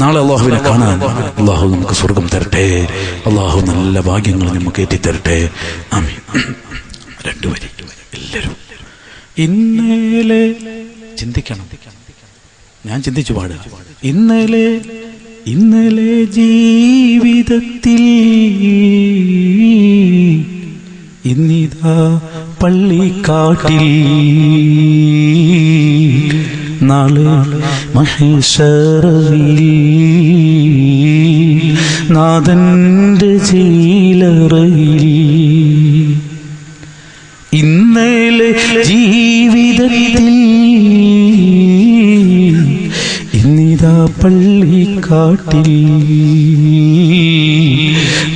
നാളെ അള്ളാഹുവിനെ കാണാൻ അള്ളാഹു നമുക്ക് സ്വർഗം തരട്ടെ. അള്ളാഹു നല്ല ഭാഗ്യങ്ങൾ നമുക്ക് ഏറ്റിത്തരട്ടെ. ആമീൻ. രണ്ടുപേരും എല്ലാവരും ഇന്നലെ ചിന്തിക്കണം. ഞാൻ ചിന്തിച്ചു പാടുക. ഇന്നലെ ജീവിതത്തിൽ ഇന്നിതാ പള്ളിക്കാട്ടിൽ, നാളെ മഹേശ്വരയിൽ നാഥന്റെ ജീലറയിൽ. ഇന്നലെ ജീവിതത്തിൽ ഇന്നിതാ പള്ളിക്കാട്ടിൽ,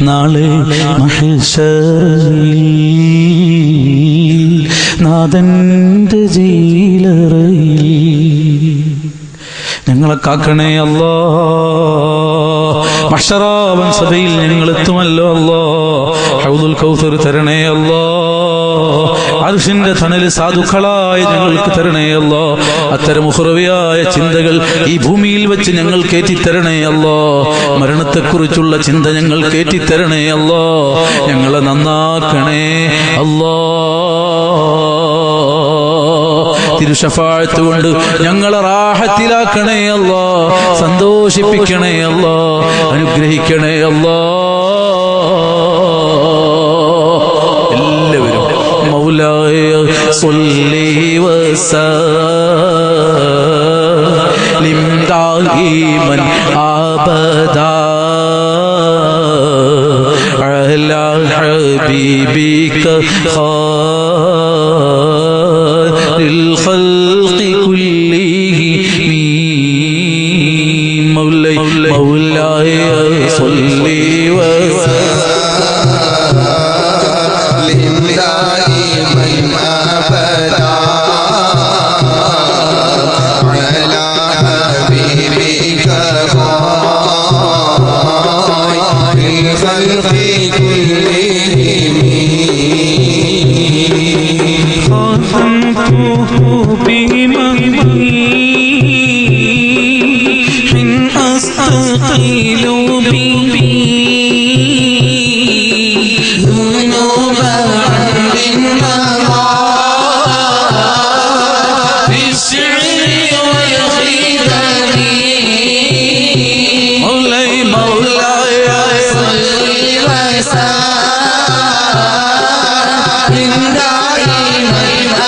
നാളെ മഹേശ്വരയിൽ നാഥന്റെ ജീലറയിൽ. ഞങ്ങളെ കാക്കണേ അല്ലാ. മഹ്ശറാവൻ സഭയിൽ ഞങ്ങൾ എത്തുമല്ലോ അല്ലാ. ഹൗദുൽ കൗസർ തരണേ അല്ലാ. അർശിന്റെ തണല് സാധുക്കളായ ഞങ്ങൾക്ക് തരണേ അല്ലാ. അത്തരം ഉഖ്റവിയായ ചിന്തകൾ ഈ ഭൂമിയിൽ വെച്ച് ഞങ്ങൾ കേറ്റിത്തരണേ അല്ലാ. മരണത്തെക്കുറിച്ചുള്ള ചിന്ത ഞങ്ങൾ കേറ്റിത്തരണേ അല്ലാ. ഞങ്ങളെ നന്നാക്കണേ അല്ലാ. തിരുശഫാഅത്ത് കൊണ്ട് ഞങ്ങളെ റാഹത്തിലാക്കണേ അല്ലാ. സന്തോഷിപ്പിക്കണേ അല്ലാ. അനുഗ്രഹിക്കണേ അല്ലാ. എല്ലാവരും മൗലായ സ്വല്ലി വസല്ലിം ദായിമൻ അബദാ അലാ ഹബീബിക الخلق كلهم مولاي صل وسلم دائما ابدا على حبيبك خير الخلق كلهم. حين أستقيل بي ذنوبا بالنظر بالشعر والخدم. مولاي صل وسلم دائما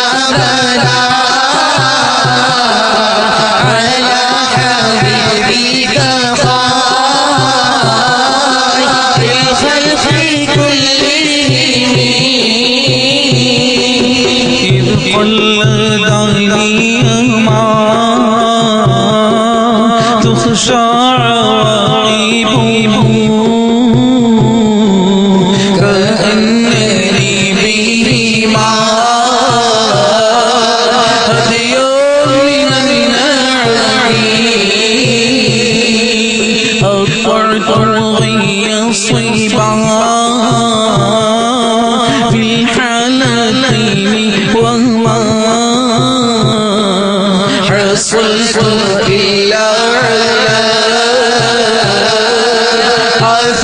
أبدا على حبيبك خير الخلق كلهم. إذ قلدني ما تخشى عواقبه كأنني بهما هدي من النبي.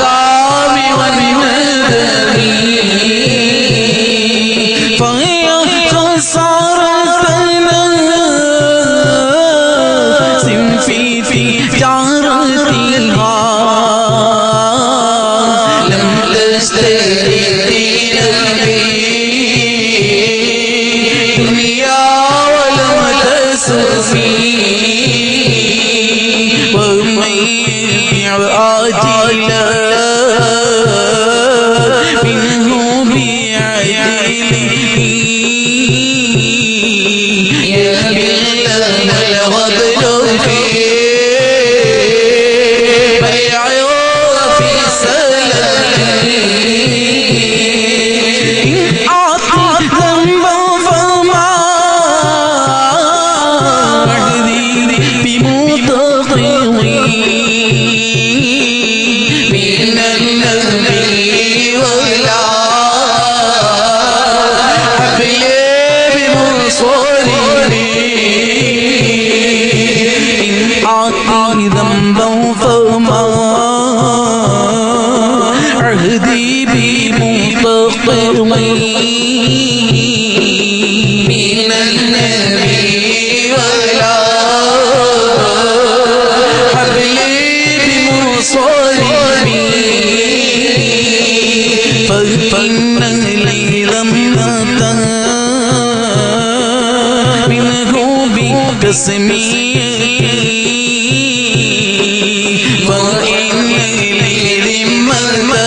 والآثام والندب فهي خسارتنا في تجارتها لم تشتري دنيا ولم تسفي ومن يبيع عاجلا منه بعدله يبيع والغبن فيه بيع وفي سلام أعطي ذنبا فما بمتقوي من النبي ولا حبيب بمصوري إن أعطي ذنبا فما عهدي بمتقوي من النبي ولا فإن لي ذنبا منه بقسمي فإن لي ذنبا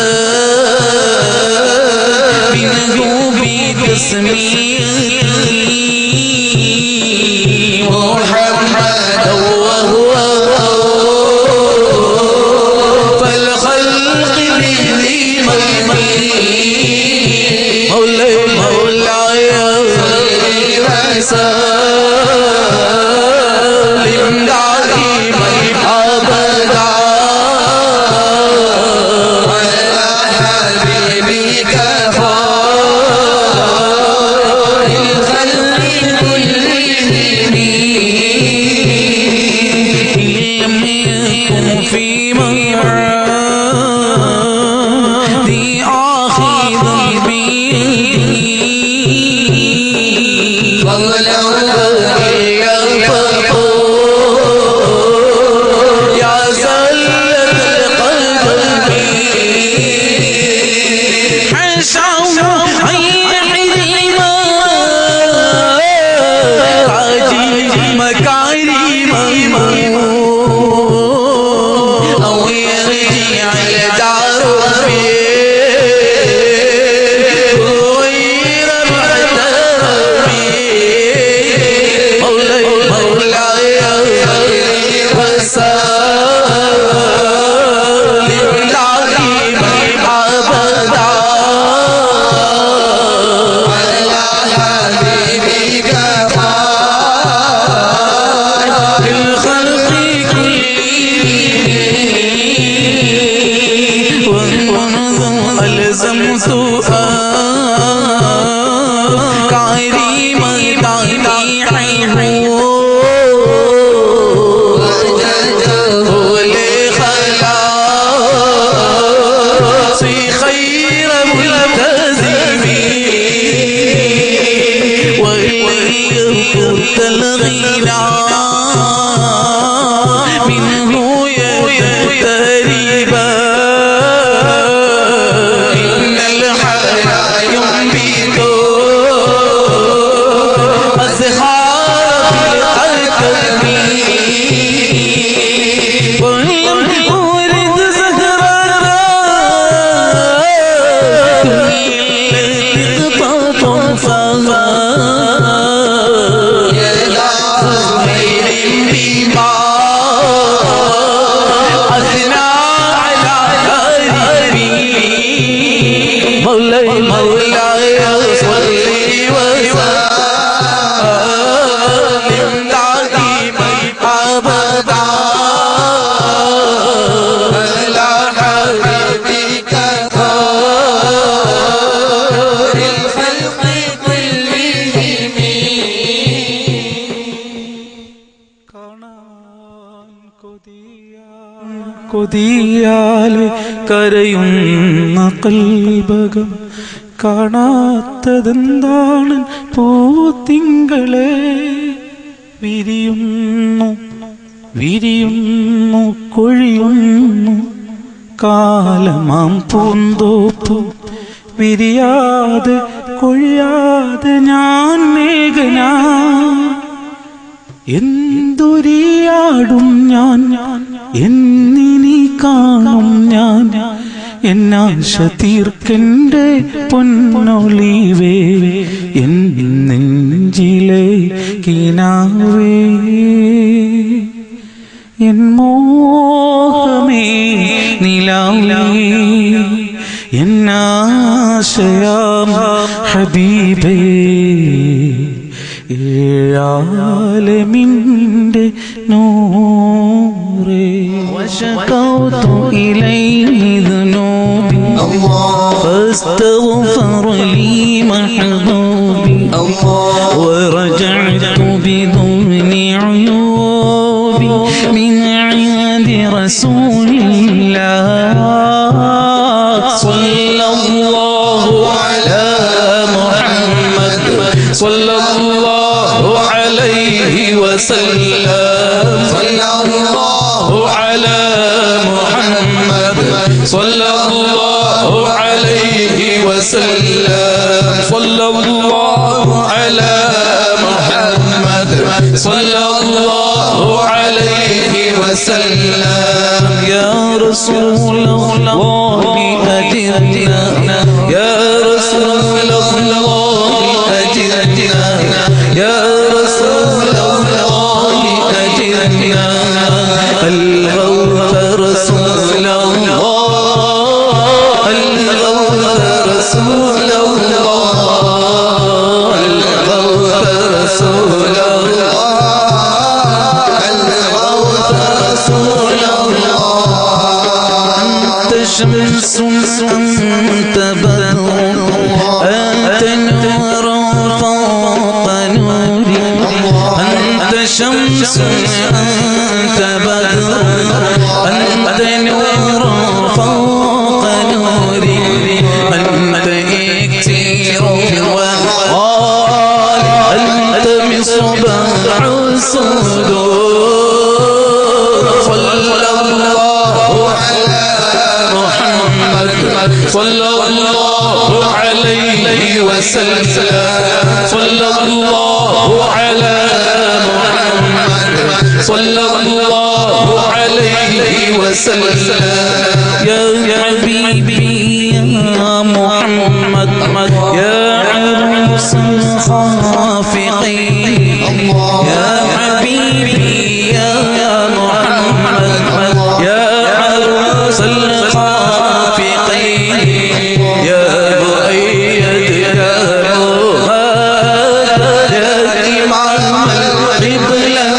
منه بقسمي محمد وهو فالخلق بذي مولاي سلم دائما أبدا على حبيبك خير الخلق كلهم لم يكن في موعدي آخذا بيدي ولو يا زلة القلب حشاه عينيما عجيب مكارم أو يرجع الدار غير معترف مولاي وسلم دائما أبدا على حبيبك خير الخلق كلهم ألزمت كريما تطيحه لخلاصي خير ملتزم وإليه كنت الغنى منه يجتربا إن الحياة يمنى കൊതിയാലെ കരയുന്ന കൽബകം കാണാത്തതെന്താണ് പൂത്തിങ്കളെ വിരിയുന്നു വിരിയുന്നു കൊഴിയുന്നു കാലമാം പൂന്തോപ്പ് വിരിയാതെ കൊഴിയാതെ ഞാൻ മേഘനാ എന്തൊരിയാടും ഞാൻ എന്നിനി കാണും ഞാൻ എന്നാശ തീർക്കെന്റെ പൊന്നൊളിവേ എൻ നെഞ്ചിലെ കിനാവേ എൻ മോഹമേ നിലാവേ എന്നാശയാം ഹബീബേ ഏഴാലമിന്റെ നൂറേ വശകൗതു ഇലൈഹി ദുനൂബി ഫസ്തഗ്ഫറ ലീ മഹ്ദൂബി വറജഅതു ബിദുനി ഉയൂബി മിൻ ഇൻദി റസൂലില്ലാഹ് സ്വല്ലല്ലാഹു അലാ മുഹമ്മദ് സ്വല്ലല്ലാഹു അലൈഹി വസല്ലം സ്വല്ലല്ലാഹു അലാ മുഹമ്മദ് സ്വല്ലല്ലാഹു അലൈഹി വസല്ലം സ്വല്ലല്ലാഹു അലാ മുഹമ്മദ് സ്വല്ലല്ലാഹു അലൈഹി വസല്ലം യാ റസൂലല്ലാഹി അജിർനാ യാ റസൂലല്ലാഹി അജിർനാ യാ റസൂലല്ലാഹി അജിർനാ الغوث رسول الله الغوث رسول الله الغوث رسول الله الغوث رسول الله أنت شمس أنت بدر أنت نور فوق نوري أنت شمس أنت بدر أنت نور فوق نوري أنت إكسير وغالي أنت مصباح الصدور صلى الله على محمد صلى الله عليه وسلم صلى الله على محمد صلى الله عليه وسلم يا حبيبي يا محمد يا عروس الخافقين يا حبيبي يا محمد يا عروس الخافقين يا مؤيد يا مهاد يا إمام القبلة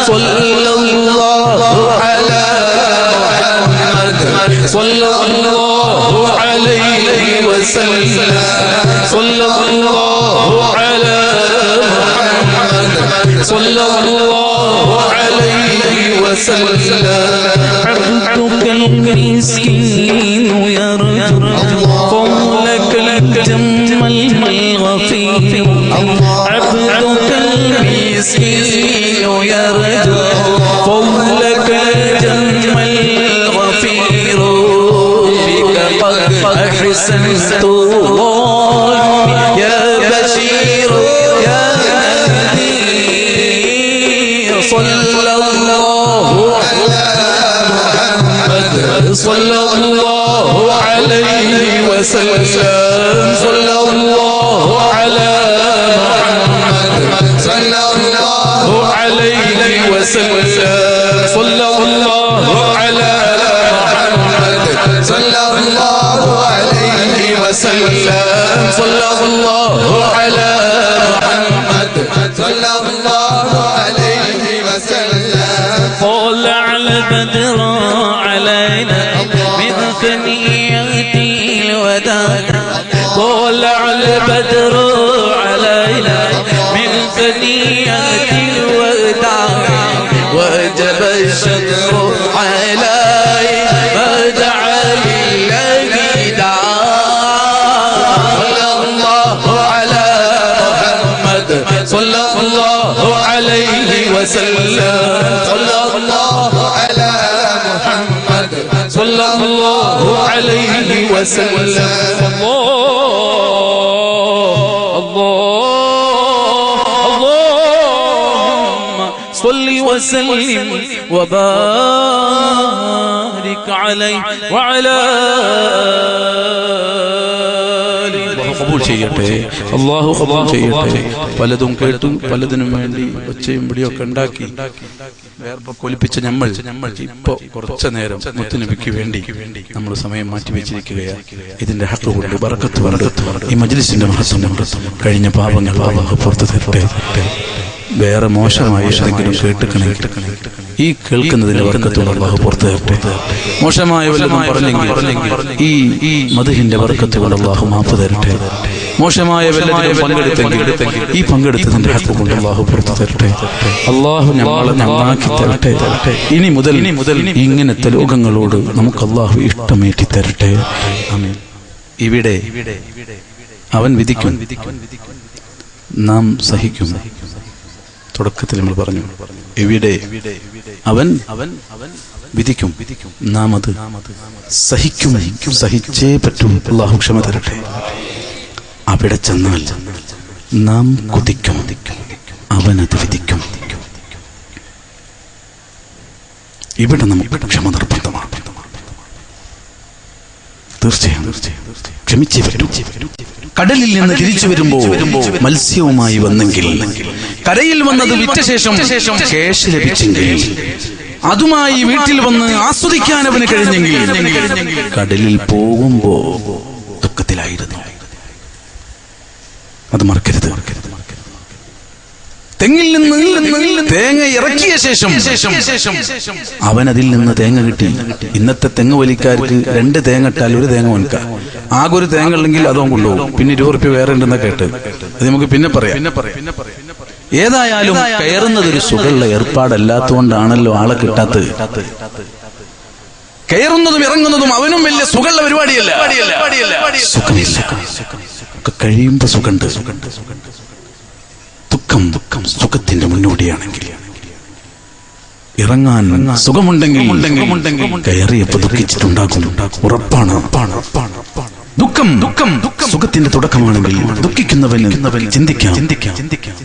صلى الله على محمد صلى الله عليه وسلم صلى الله على محمد صلى الله عليه وسلم عبدك المسكين يرجو قولك الجم الغفير عبدك المسكين يرجو قولك الجم الغفير بك قد أحسنت يا بشير يا نذير صلى الله على محمد صلى الله عليه وسلم صلى الله على محمد صلى الله عليه وسلم صلى الله على محمد صلى الله عليه وسلم صلى الله على محمد صلى الله عليه وسلم طلع البدر علينا من ثنيات الوداع طلع البدر علينا من ثنيات الوداع وجب الشكر الله عليه وسلم اللهم صل وسلم وبارك عليه وعلى കബൂൽ ചെയ്യട്ടെ, അല്ലാഹു കബൂൽ ചെയ്യട്ടെ. പലതും കേട്ടും പലതിനും വേണ്ടി ഒച്ചയും പിടിയൊക്കെ ഉണ്ടാക്കി കൊലിപ്പിച്ച നമ്മൾ ഇപ്പൊ കുറച്ചു നേരം മുത്തുനബിക്ക് വേണ്ടി നമ്മൾ സമയം മാറ്റി വെച്ചിരിക്കുകയാണ്. ഇതിന്റെ ഹക്ക് കൊണ്ട് ബറക്കത്ത് കൊണ്ട് ഈ മജ്ലിസിന്റെ മഹത്വം കൊണ്ട് കഴിഞ്ഞ പാപങ്ങൾ അല്ലാഹു പുറത്തു തരട്ടെ. വേറെ മോശമായ എന്തെങ്കിലും കേട്ടുക്കണമെങ്കിൽ ഈ കേൾക്കുന്നതിന്റെ ബർക്കത്തുകൊണ്ട് അല്ലാഹു പുറത്തു തരട്ടെ. മോശമായ വല്ലതും പറഞ്ഞെങ്കിൽ ഈ മദ്ഹിന്റെ ബർക്കത്തുകൊണ്ട് അല്ലാഹു മാപ്പ് തരട്ടെ. മോശമായ വല്ലതിലും പങ്കെടുത്തെങ്കിൽ ഈ പങ്കെടുത്തതിന്റെ ഹക്ക് കൊണ്ട് അല്ലാഹു പുറത്തു തരട്ടെ. അല്ലാഹു നമ്മളെ നന്നാക്കി തരട്ടെ. ഇനി മുതൽ ഇങ്ങനത്തെ ലോകങ്ങളോട് നമുക്ക് അല്ലാഹു ഇഷ്ടമേറ്റി തരട്ടെ. ആമീൻ. ഇവിടെ അവൻ വിധിക്കും, നാം സഹിക്കും. തുടക്കത്തിൽ നമ്മൾ പറഞ്ഞു, എവിടെ അവൻ വിധിക്കും, നാം അത് സഹിക്കും. സഹിച്ചേ പറ്റൂ. അല്ലാഹു ക്ഷമ തരട്ടെ. അവിടെ ചെന്നാൽ നാം കുതിക്കും, അവനത് വിധിക്കും. ഇവിടെ നമുക്ക് ക്ഷമ നിർബന്ധമാണ്. തീർച്ചയായും ക്ഷമിച്ചേ പറ്റൂ. കടലിൽ നിന്ന് തിരിച്ചു വരുമ്പോ മത്സ്യവുമായി വന്നെങ്കിൽ, കരയിൽ വന്നത് വിറ്റ ശേഷം കേശ് ലഭിച്ചെങ്കിൽ, അതുമായി വീട്ടിൽ വന്ന് ആസ്വദിക്കാൻ അവന് കഴിഞ്ഞെങ്കിൽ, കടലിൽ പോകുമ്പോ ദുഃഖത്തിലായിരുന്നു. അത് മറക്കരുത്. തെങ്ങിൽ നിന്ന് തേങ്ങ ഇറക്കിയ ശേഷം അവനതിൽ നിന്ന് തേങ്ങ കിട്ടി. ഇന്നത്തെ തെങ്ങ് വലിക്കാർക്ക് 2 തേങ്ങ ഇട്ടാൽ 1 തേങ്ങ വനക്കാം. ആകെ 1 തേങ്ങ ഉണ്ടെങ്കിൽ അതോ കൊണ്ടുപോകും. പിന്നെ 20 റുപ്യ വേറെ ഉണ്ടെന്ന കേട്ട് അത് നമുക്ക് പിന്നെ പറയാം. ഏതായാലും കയറുന്നത് ഒരു സുഖമുള്ള ഏർപ്പാടല്ലാത്തതുകൊണ്ടാണല്ലോ ആളെ കിട്ടാത്തത്. കയറുന്നതും ഇറങ്ങുന്നതും അവനും വലിയ സുഖമുള്ള പരിപാടിയല്ല. സുഖമില്ല. കഴിയുമ്പോ സുഖമുണ്ട്. ദുഃഖം സുഖത്തിന്റെ മുന്നോടിയാണെങ്കിൽ, ഇറങ്ങാൻ സുഖമുണ്ടെങ്കിൽ കയറിയപ്പോ ദുഃഖിച്ചിട്ടുണ്ടാകും. ഉറപ്പാണ്. ദുഃഖം സുഖത്തിന്റെ തുടക്കമാണെങ്കിൽ ദുഃഖിക്കുന്നവന് ചിന്തിക്കാം,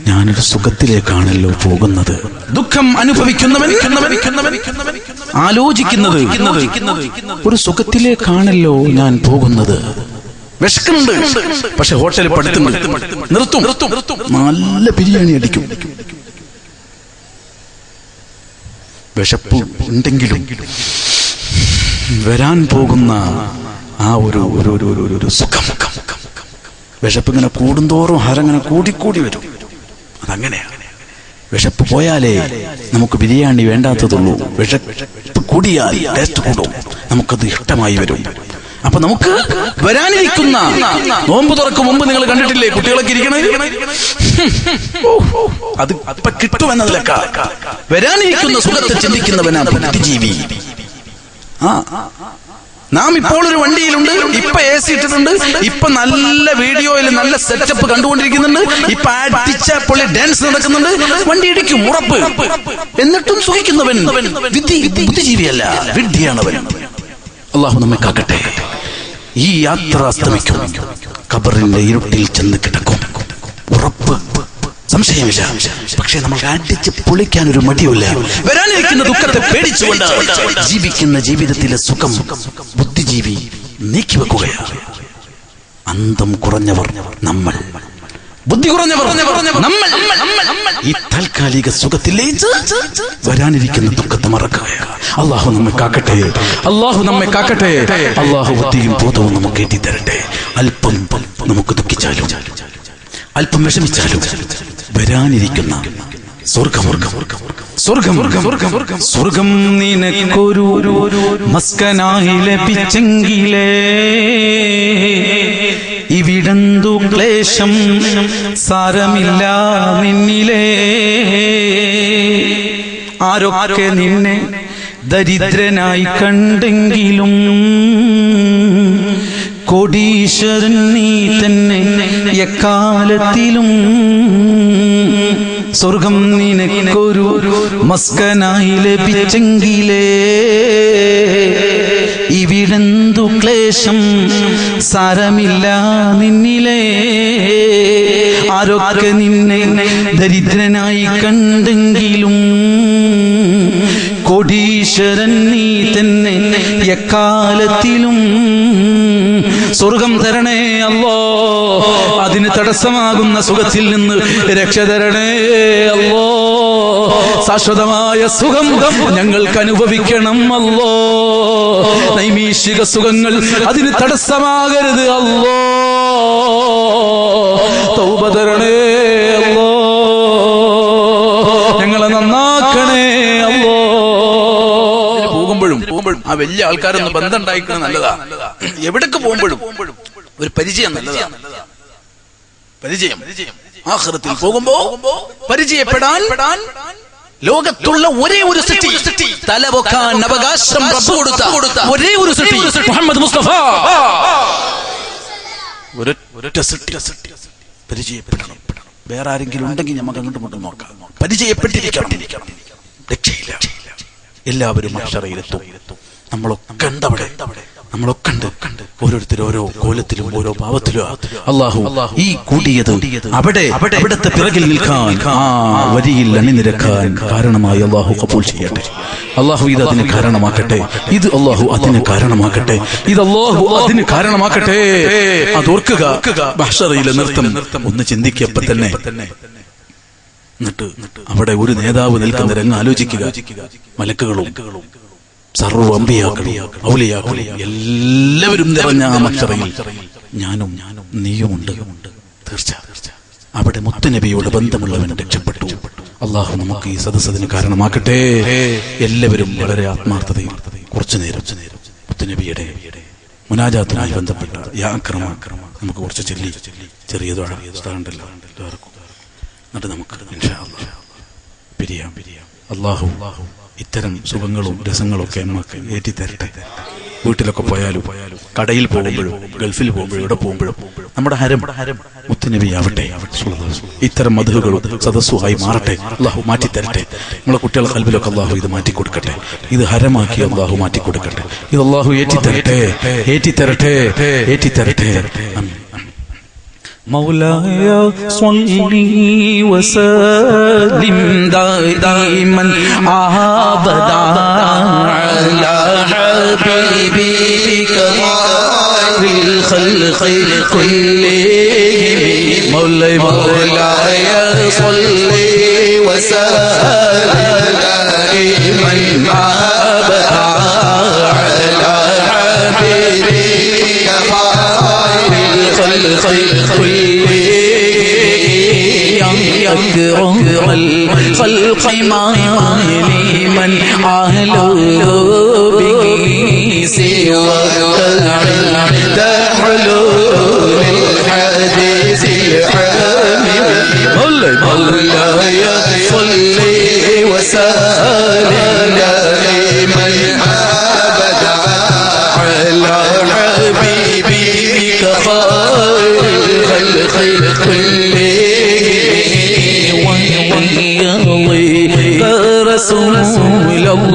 ഞാനൊരു സുഖത്തിലേക്കാണല്ലോ പോകുന്നത്. ദുഃഖം അനുഭവിക്കുന്നവൻ ആലോചിക്കുന്നത് ഒരു സുഖത്തിലേക്കാണല്ലോ ഞാൻ പോകുന്നത്. വിശക്കുന്നുണ്ട്, പക്ഷെ ഹോട്ടലിൽ നിർത്തും, നല്ല ബിരിയാണി അടിക്കും. വിശപ്പ് ഉണ്ടെങ്കിലും വരാൻ പോകുന്ന ആ ഒരു സുഖം, വിശപ്പ് ഇങ്ങനെ കൂടുന്തോറും ഹരങ്ങനെ കൂടിക്കൂടി വരും. അതങ്ങനെയാണ്. വിശപ്പ് പോയാലേ നമുക്ക് ബിരിയാണി വേണ്ടാത്തതുള്ളൂ. വിശപ്പ് കൂടിയാൽ ടേസ്റ്റ് കൂടും, നമുക്കത് ഇഷ്ടമായി വരും. അപ്പൊ നമുക്ക് വരാനിരിക്കുന്ന നോമ്പ് തുറക്കും മുമ്പ് നിങ്ങൾ കണ്ടിട്ടില്ലേ കുട്ടികളൊക്കെ ഇരിക്കണേ? അത് അപ്പൊ കിട്ടുമെന്നതിലൊക്ക വരാനിരിക്കുന്ന സുഖത്തെ ചിന്തിക്കുന്നവനാ ബുദ്ധിജീവി. നാം ഇപ്പോൾ ഒരു വണ്ടിയിലുണ്ട്, ഇപ്പൊ AC ഇട്ടിട്ടുണ്ട്, ഇപ്പൊ നല്ല വീഡിയോയിൽ നല്ല സെറ്റപ്പ് കണ്ടുകൊണ്ടിരിക്കുന്നുണ്ട്, ഇപ്പൊ അടിച്ച പൊളി ഡാൻസ് നടക്കുന്നുണ്ട്. വണ്ടി ഇടിക്കും, ഉറപ്പ്. എന്നിട്ടും സുഖിക്കുന്നവൻ ബുദ്ധിജീവിയല്ല, വിഡ്ഢിയാണവൻ. അല്ലാഹു നമ്മെ കാക്കട്ടെ. ഈ യാത്ര അസ്തമിക്കും, ഖബറിന്റെ ഇരുട്ടിൽ ചെന്ന് കിടക്കും, ഉറപ്പ്, സംശയമില്ല. പക്ഷെ നമ്മൾ അടിച്ച് പൊളിക്കാൻ ഒരു മടിയില്ല. വരാനിരിക്കുന്ന ദുഃഖത്തെ പേടിച്ചുകൊണ്ട് ജീവിക്കുന്ന ജീവിതത്തിലെ സുഖം ബുദ്ധിജീവി നീക്കിവെക്കുകയാണ്. അന്തം കുറഞ്ഞവർ നമ്മൾ, ബുദ്ധി കുറഞ്ഞവർ നമ്മൾ. ഈ താൽക്കാലിക സുഖത്തിലേക്ക് വരാനിരിക്കുന്ന ദുഃഖത്തെ മറക്കുകയാണ്. അല്ലാഹു നമ്മെ കാക്കട്ടെ, അല്ലാഹു നമ്മെ കാക്കട്ടെ. അല്ലാഹു ബുദ്ധിയും ബോധവും നമുക്ക് ഏറ്റിത്തരട്ടെ. അല്പം നമുക്ക് ദുഃഖിച്ചാലും അല്പം വിഷമിച്ചാലും വരാനിരിക്കുന്ന സ്വർഗം നിനക്കൊരു മസ്കനായി ലഭിച്ചെങ്കിലേ ഇവിടെന്തു ക്ലേശം സാരമില്ല നിന്നിലേ. ആരൊക്കെ നിന്നെ ദരിദ്രനായി കണ്ടെങ്കിലും കോടീശ്വരൻ നീ തന്നെ എക്കാലത്തിലും. സ്വർഗം നിനക്കൊരു മസ്കനായി ലഭിച്ചെങ്കിലേ ഇവിടെന്തു ക്ലേശം സാരമില്ല നിന്നിലേ. ആരൊക്കെ നിന്നെ ദരിദ്രനായി കണ്ടെങ്കിലും കോടീശ്വരൻ നീ തന്നെ എക്കാലത്തിലും. സ്വർഗം തരണേ അല്ലോ, അതിന് തടസ്സമാകുന്ന സുഖത്തിൽ നിന്ന് രക്ഷ തരണേ അല്ലോ. ശാശ്വതമായ സുഖം ഞങ്ങൾക്ക് അനുഭവിക്കണം അല്ലോ. നൈമിഷിക സുഖങ്ങൾ അതിന് തടസ്സമാകരുത് അല്ലോ. തൗബ തരണേ അല്ലോ, ഞങ്ങളെ നന്നാക്കണേ അല്ലോ. പോകുമ്പോഴും ആ വലിയ ആൾക്കാരൊന്ന് ബന്ധം ഉണ്ടായിക്കുന്നത് നല്ലതാ. എവിടേക്ക് പോകുമ്പോഴും ഒരു പരിചയം നല്ലതാ. പരിചയം ആഖിറത്തിൽ പോകുമ്പോ പരിചയപ്പെടാൻ ലോകത്തുള്ള ഒരേ ഒരു സൃഷ്ടി, തലപൊക്കാൻ അവകാശം റബ്ബ് കൊടുത്ത ഒരേ ഒരു സൃഷ്ടി മുഹമ്മദ് മുസ്തഫ. ഒരൊറ്റ സൃഷ്ടി പരിചയപ്പെടണം. വേറെ ആരെങ്കിലും ഉണ്ടെങ്കിൽ നമുക്ക് അങ്ങോട്ടും ഇങ്ങോട്ടും നോക്കാം. പരിചയപ്പെട്ടിരിക്കണം. രക്ഷയില്ല. എല്ലാവരും മഹ്ശറയിലെത്തും. നമ്മളൊക്കെ ഉണ്ടവിടെ. നമ്മളൊക്കെ ഉണ്ട്. ഓരോരുത്തരും ഓരോ കോലത്തിലും ഓരോ ഭാവത്തിലും. അള്ളാഹു ഈ കൂടിയത് അവിടത്തെ പിറകിൽ നിൽക്കാൻ, ആ വരിയിൽ അണിനിരക്കാൻ കാരണമായി അള്ളാഹു കബൂൽ ചെയ്യട്ടെ. അള്ളാഹു ഇത് അതിന് കാരണമാക്കട്ടെ. ഇത് അള്ളാഹു അതിന് കാരണമാക്കട്ടെ. ഇത് അള്ളാഹു അതിന് കാരണമാക്കട്ടെ. അതോർക്കുക. മഹ്ശറയിലെ നൃത്തം ഒന്ന് ചിന്തിക്കപ്പോ തന്നെ. എന്നിട്ട് അവിടെ ഒരു നേതാവ് നിൽക്കുന്ന രംഗം ആലോചിക്കുക. മലക്കുകളും സർവ്വ അമ്പിയാക്കളും ഔലിയാക്കളും എല്ലാവരും നിറഞ്ഞ ആ മഹ്ശറയിൽ ഞാനും നീയുമുണ്ട്. തീർച്ച അവിടെ മുത്തുനബിയോട് ബന്ധമുള്ളവൻ രക്ഷപ്പെട്ടു. അള്ളാഹു നമുക്ക് ഈ സദസ്സതിന് കാരണമാക്കട്ടെ. എല്ലാവരും വളരെ ആത്മാർത്ഥതയും കുറച്ചു നേരം മുത്തുനബിയുടെ മുനാജാത്തുമായി ബന്ധപ്പെട്ട യാ അക്രമ നമുക്ക് കുറച്ച് ചെറിയ ദുആണ്ടല്ലോ എന്നിട്ട് നമുക്ക് ഇൻഷാ അല്ലാഹ് പിരിയാം. അള്ളാഹു ഇത്തരം സുഖങ്ങളും രസങ്ങളും ഒക്കെ നമുക്ക് ഏറ്റിത്തരട്ടെ. വീട്ടിലൊക്കെ പോയാലും കടയിൽ പോകുമ്പോഴും ഗൾഫിൽ പോകുമ്പോഴും ഇവിടെ പോകുമ്പോഴും നമ്മുടെ ഹരം മുത്തുനബി ആവട്ടെ. ഇത്തരം മധുകളും സദസ്സുമായി മാറട്ടെ. അള്ളാഹു മാറ്റിത്തരട്ടെ. നമ്മളെ കുട്ടികളെ കൽബിലൊക്കെ അള്ളാഹു ഇത് മാറ്റിക്കൊടുക്കട്ടെ. ഇത് ഹരമാക്കി അള്ളാഹു മാറ്റിക്കൊടുക്കട്ടെ. ഇത് അള്ളാഹു ഏറ്റിത്തരട്ടെ. مولاي صل وسلم دائما أبدا على حبيبك خير الخلق كلهم. مولاي صل وسلم دائما أبدا على حبيبك خير الخلق أكرم الخلق ما لمن عهلوا به سواك عند حلول الحديث حامل. مولاي صل وسلم دائما أبدا على حبيبك خير الخلق رسول الله